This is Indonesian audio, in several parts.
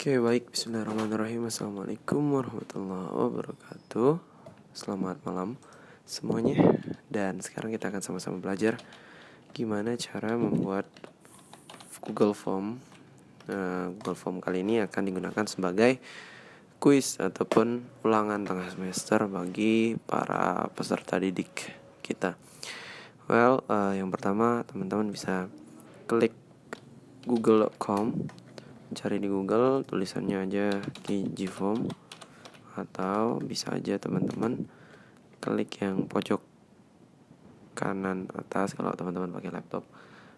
Oke, baik. Bismillahirrahmanirrahim. Assalamualaikum warahmatullahi wabarakatuh. Selamat malam semuanya. Dan sekarang kita akan sama-sama belajar gimana cara membuat Google Form. Google Form kali ini akan digunakan sebagai kuis ataupun ulangan tengah semester bagi para peserta didik kita. Yang pertama teman-teman bisa klik google.com, cari di Google, tulisannya aja Gform, atau bisa aja teman-teman klik yang pojok kanan atas kalau teman-teman pakai laptop.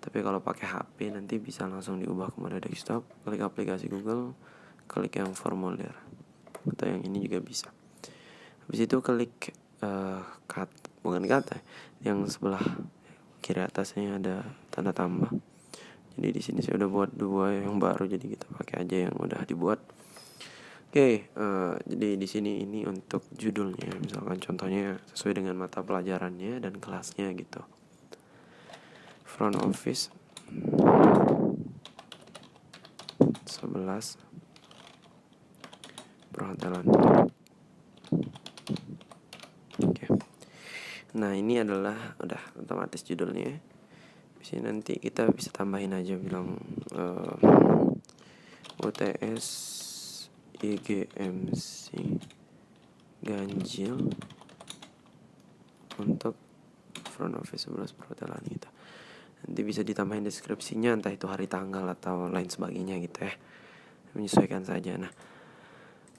Tapi kalau pakai HP nanti bisa langsung diubah ke mode desktop, klik aplikasi Google, klik yang formulir, atau yang ini juga bisa. Habis itu klik yang sebelah kiri atasnya ada tanda tambah. Jadi di sini saya udah buat 2 yang baru, jadi kita pakai aja yang udah dibuat. Jadi di sini ini untuk judulnya, misalkan contohnya sesuai dengan mata pelajarannya dan kelasnya gitu. Front office 11 perhotelan. Nah, ini adalah udah otomatis judulnya. Bisa nanti kita bisa tambahin aja bilang UTS IGMC ganjil untuk front office 11 perhotelan gitu. Nanti bisa ditambahin deskripsinya, entah itu hari tanggal atau lain sebagainya gitu ya. Menyesuaikan saja. Nah,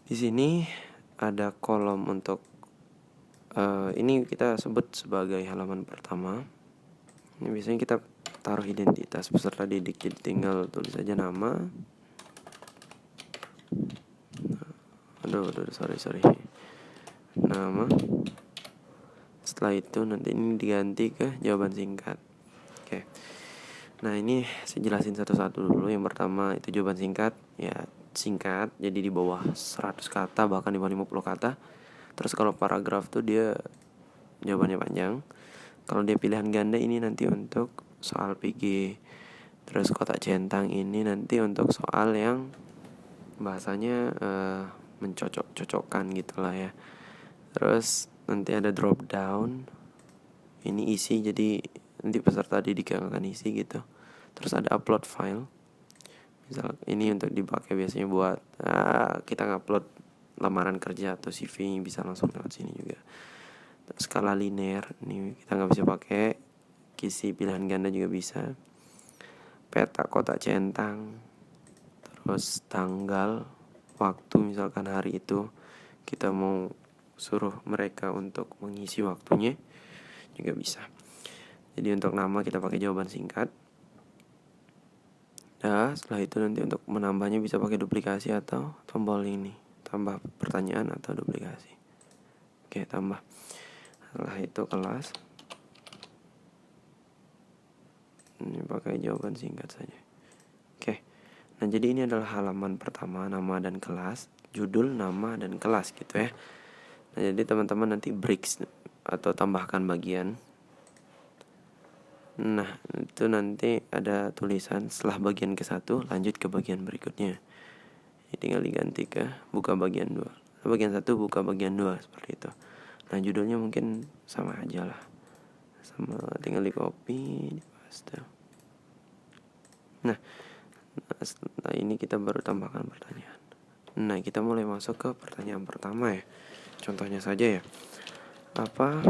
di sini ada kolom untuk ini kita sebut sebagai halaman pertama. Ini biasanya kita taruh identitas peserta didik, jadi tinggal tulis aja nama. Sorry. Nama. Setelah itu nanti ini diganti ke jawaban singkat. Oke. Nah, ini saya jelasin satu-satu dulu. Yang pertama itu jawaban singkat, ya singkat, jadi di bawah 100 kata, bahkan di bawah 50 kata. Terus kalau paragraf tuh dia jawabannya panjang. Kalau dia pilihan ganda ini nanti untuk soal PG. Terus kotak centang ini nanti untuk soal yang bahasanya mencocok-cocokkan gitulah ya. Terus nanti ada drop down, ini isi, jadi nanti peserta didik yang akan isi gitu. Terus ada upload file, misal ini untuk dipakai biasanya buat kita ngupload lamaran kerja atau CV, bisa langsung lewat sini juga. Terus skala linear, ini kita nggak bisa pakai, kisi pilihan ganda juga bisa. Peta kotak centang, terus tanggal, waktu, misalkan hari itu kita mau suruh mereka untuk mengisi waktunya juga bisa. Jadi untuk nama kita pakai jawaban singkat. Nah, setelah itu nanti untuk menambahnya bisa pakai duplikasi atau tombol ini, tambah pertanyaan atau duplikasi. Oke, tambah. Setelah itu kelas, ini pakai jawaban singkat saja. Oke. Nah, jadi ini adalah halaman pertama, nama dan kelas, judul, nama, dan kelas gitu ya. Nah, jadi teman-teman nanti breaks atau tambahkan bagian. Nah, itu nanti ada tulisan setelah bagian ke-1 lanjut ke bagian berikutnya. Jadi tinggal diganti ke buka bagian 2. Bagian 1 buka bagian 2, seperti itu. Nah, judulnya mungkin sama aja lah. Sama, tinggal di copy, di paste. Nah, setelah ini kita baru tambahkan pertanyaan. Nah, kita mulai masuk ke pertanyaan pertama ya. Contohnya saja ya. Apa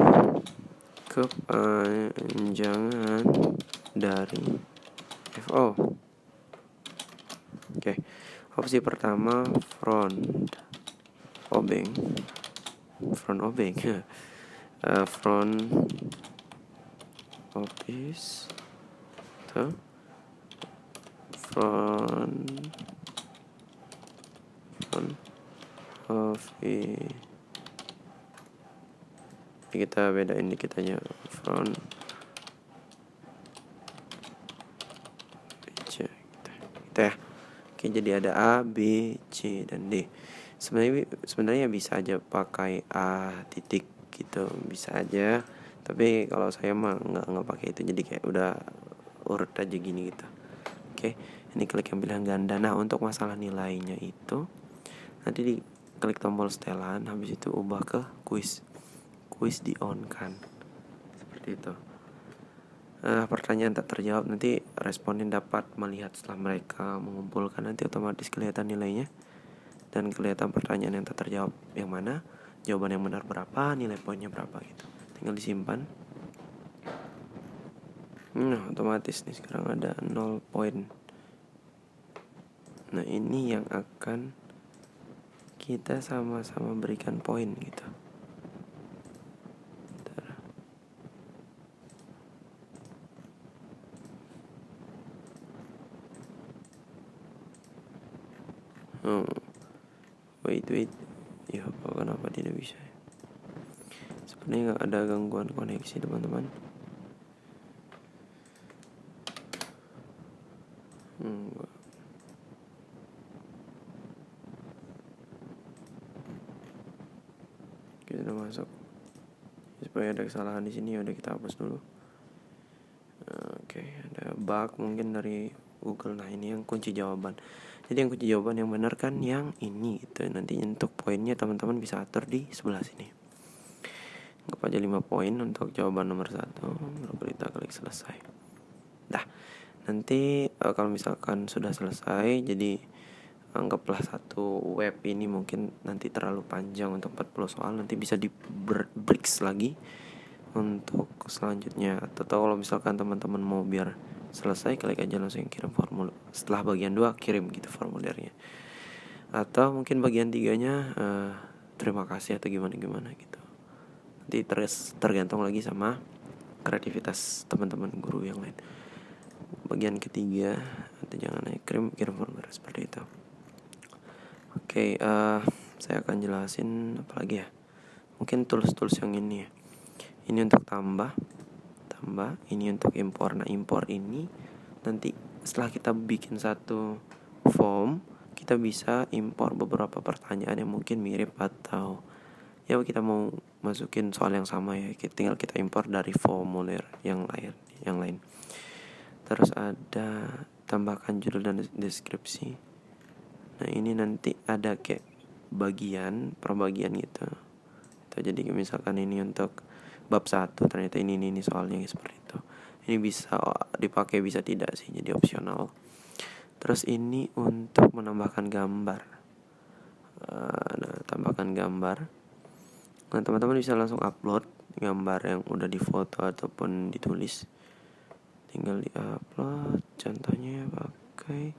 kepanjangan dari FO? Oke. Opsi pertama front obeng. Front office tuh front office. Kita bedain dikit aja, front C gitu ya. Oke, jadi ada A, B, C, dan D. Sebenarnya bisa aja pakai A titik gitu, bisa aja. Tapi kalau saya mah nggak pakai itu, jadi kayak udah urut aja gini gitu. Oke, Ini klik yang pilihan ganda. Nah, untuk masalah nilainya itu nanti di klik tombol setelan, habis itu ubah ke kuis di on kan, seperti itu. Pertanyaan tak terjawab nanti responden dapat melihat setelah mereka mengumpulkan, nanti otomatis kelihatan nilainya dan kelihatan pertanyaan yang tak terjawab yang mana, jawaban yang benar berapa, nilai poinnya berapa gitu. Tinggal disimpan. Nah, otomatis nih sekarang ada 0 poin. Nah, ini yang akan kita sama-sama berikan poin gitu. Wait. Ya, kenapa tidak bisa? Sebenarnya nggak ada gangguan koneksi, teman-teman. Kita udah masuk. Supaya ada kesalahan di sini, udah kita hapus dulu. Oke, ada bug mungkin dari Google. Nah, ini yang kunci jawaban. Jadi yang kunci jawaban yang benar kan yang ini gitu. Nanti untuk poinnya teman-teman bisa atur di sebelah sini. Anggap aja 5 poin untuk jawaban nomor 1. Baru kita klik selesai. Dah. Nanti kalau misalkan sudah selesai, jadi anggaplah satu web ini mungkin nanti terlalu panjang untuk 40 soal, nanti bisa di breaks lagi untuk selanjutnya. Atau kalau misalkan teman-teman mau biar selesai, klik aja langsung kirim formulir. Setelah bagian 2 kirim gitu formulirnya. Atau mungkin bagian 3-nya terima kasih atau gimana gitu. Nanti tergantung lagi sama kreativitas teman-teman guru yang lain. Bagian ketiga, atau jangan kirim formulir seperti itu. Oke, saya akan jelasin apa lagi ya. Mungkin tools yang ini ya. Ini untuk tambah, ini untuk impor. Nah, impor ini nanti setelah kita bikin satu form, kita bisa impor beberapa pertanyaan yang mungkin mirip atau ya kita mau masukin soal yang sama ya, tinggal kita impor dari formulir yang lain. Terus ada tambahkan judul dan deskripsi. Nah, ini nanti ada kayak bagian per bagian gitu. Jadi misalkan ini untuk bab 1, ternyata ini soalnya seperti itu. Ini bisa dipakai, bisa tidak sih, jadi opsional. Terus ini untuk menambahkan gambar. Nah, tambahkan gambar. Nah, teman-teman bisa langsung upload gambar yang udah difoto ataupun ditulis. Tinggal di-upload. Contohnya pakai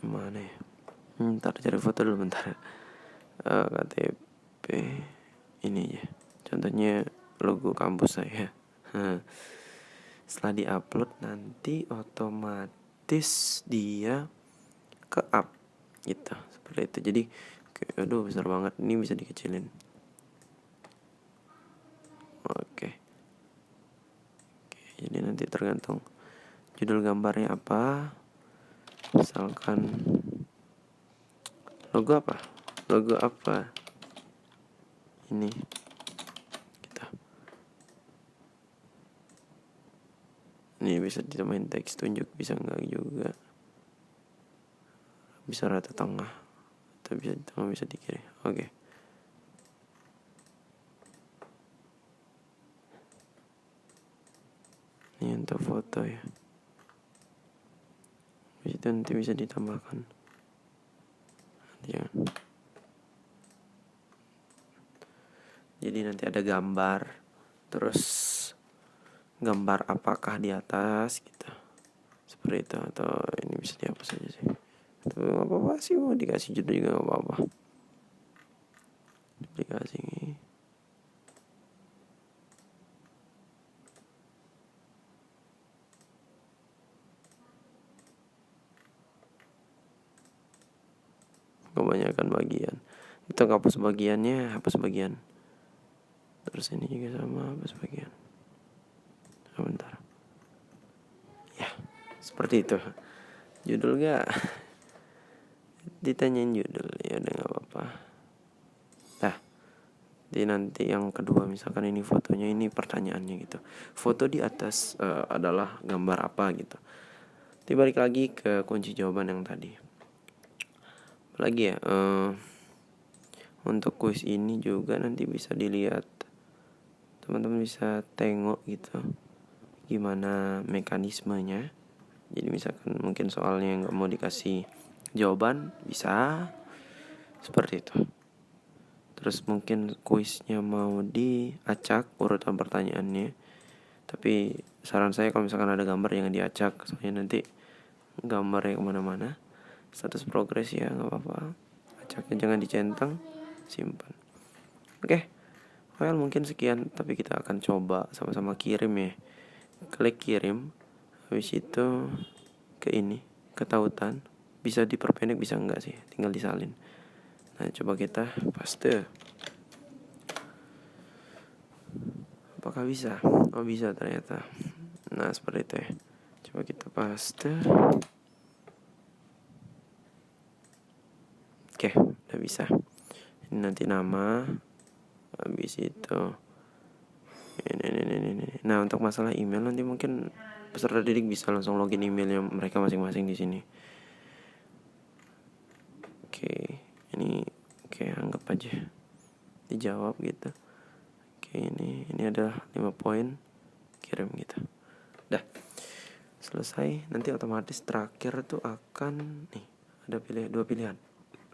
mana ya? Ntar cari foto dulu bentar. KTP ini ya. Contohnya logo kampus saya. Setelah di-upload nanti otomatis dia ke up gitu. Seperti itu. Jadi aduh besar banget. Ini bisa dikecilin. Oke. Jadi nanti tergantung judul gambarnya apa. Misalkan logo apa ini kita ini bisa ditambahin teks tunjuk, bisa enggak juga, bisa rata tengah atau bisa di tengah, bisa di kiri. Oke. Ini untuk foto ya, itu nanti bisa ditambahkan. Jadi nanti ada gambar, terus gambar apakah di atas gitu, seperti itu. Atau ini bisa dihapus aja sih, itu nggak apa-apa sih, mau dikasih judul juga nggak apa-apa. Dikasih kebanyakan bagian, kita hapus bagiannya, hapus bagian. Terus ini juga sama, hapus bagian. Sebentar ya, seperti itu. Judul gak ditanyain judul, ya udah nggak apa-apa. Nah, nanti yang kedua, misalkan ini fotonya, ini pertanyaannya gitu. Foto di atas adalah gambar apa gitu. Nanti balik lagi ke kunci jawaban yang tadi. Lagi ya, untuk kuis ini juga nanti bisa dilihat, teman-teman bisa tengok gitu gimana mekanismenya. Jadi misalkan mungkin soalnya nggak mau dikasih jawaban, bisa seperti itu. Terus mungkin kuisnya mau diacak urutan pertanyaannya, tapi saran saya kalau misalkan ada gambar jangan diacak, soalnya nanti gambarnya kemana-mana. Status progres ya nggak apa-apa, acaknya jangan dicentang, simpan. Oke, well mungkin sekian, tapi kita akan coba sama-sama kirim ya. Klik kirim, habis itu ke ini, ke tautan. Bisa diperpendek bisa enggak sih, tinggal disalin. Nah coba kita paste. Apakah bisa? Oh bisa ternyata. Nah seperti itu ya. Coba kita paste. Oke, udah bisa. Ini nanti nama, habis itu ini. Nah untuk masalah email nanti mungkin peserta didik bisa langsung login emailnya mereka masing-masing di sini. Oke, ini anggap aja dijawab gitu. Oke, ini adalah 5 poin, kirim gitu. Dah selesai. Nanti otomatis terakhir tuh akan ada dua pilihan,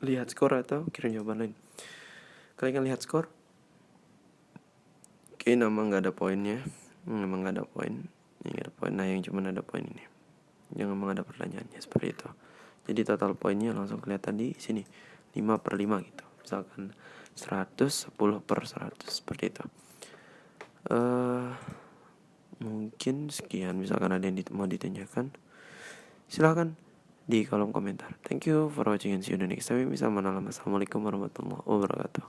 lihat skor atau kirim jawaban lain. Kalian lihat skor. Oke, nama nggak ada poinnya, memang nggak ada poin. Ini nggak ada poin. Nah yang cuma ada poin ini, yang memang ada pertanyaannya, seperti itu. Jadi total poinnya langsung kelihatan di sini, 5/5 gitu. Misalkan 100, 10/100 seperti itu. Mungkin sekian. Misalkan ada yang mau ditanyakan, silakan di kolom komentar. Thank you for watching and see you the next time. Assalamualaikum warahmatullahi wabarakatuh.